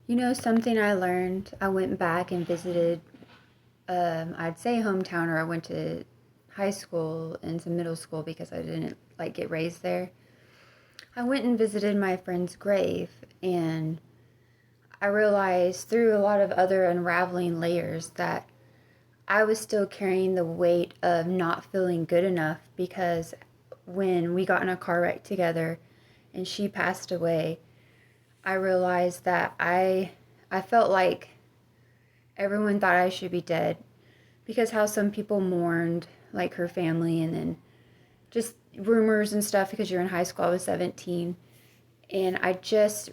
You know, something I learned, I went back and visited, I'd say hometown, or I went to high school and some middle school because I didn't like get raised there. I went and visited my friend's grave, and I realized through a lot of other unraveling layers that I was still carrying the weight of not feeling good enough because when we got in a car wreck together and she passed away, I realized that I felt like everyone thought I should be dead because how some people mourned like her family, and then just rumors and stuff because you're in high school. I was 17, and I just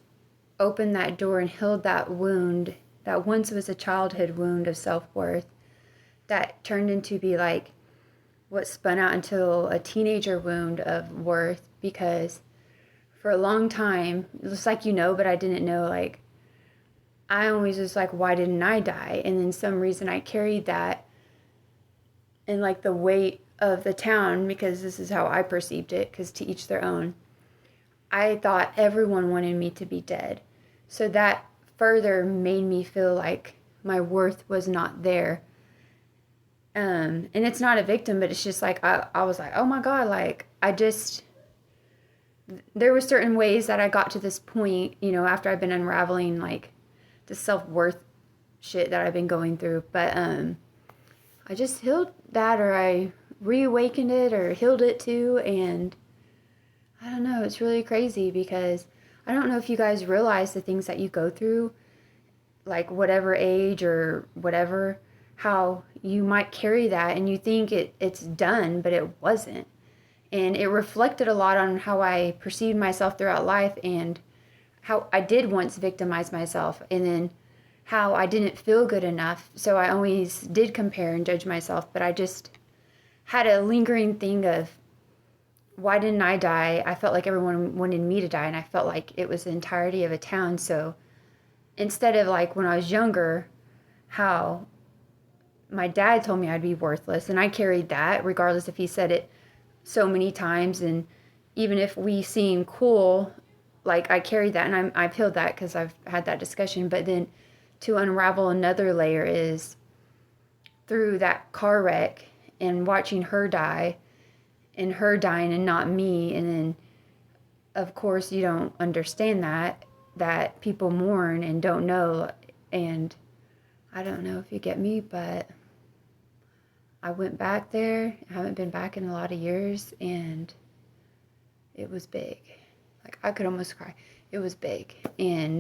opened that door and healed that wound that once was a childhood wound of self-worth that turned into be like what spun out into a teenager wound of worth, because for a long time, it's like, but I didn't know, like, I always was like, why didn't I die? And then some reason I carried that and like the weight of the town, because this is how I perceived it, because to each their own. I thought everyone wanted me to be dead. So that further made me feel like my worth was not there. And it's not a victim, but it's just like, I was like, oh my God, like, there were certain ways that I got to this point, after I've been unraveling like the self-worth shit that I've been going through. But I just healed that, or I reawakened it, or healed it too. And I don't know, it's really crazy because I don't know if you guys realize the things that you go through, like whatever age or whatever, how you might carry that and you think it's done, but it wasn't. And it reflected a lot on how I perceived myself throughout life, and how I did once victimize myself, and then how I didn't feel good enough. So I always did compare and judge myself, but I just had a lingering thing of, why didn't I die? I felt like everyone wanted me to die, and I felt like it was the entirety of a town. So instead of like when I was younger, how my dad told me I'd be worthless, and I carried that regardless if he said it so many times, and even if we seem cool, like I carried that, and I've healed that because I've had that discussion. But then to unravel another layer is through that car wreck and watching her die, and her dying and not me. And then of course you don't understand that people mourn and don't know. And I don't know if you get me, but I went back there. I haven't been back in a lot of years, and it was big. Like, I could almost cry. It was big. And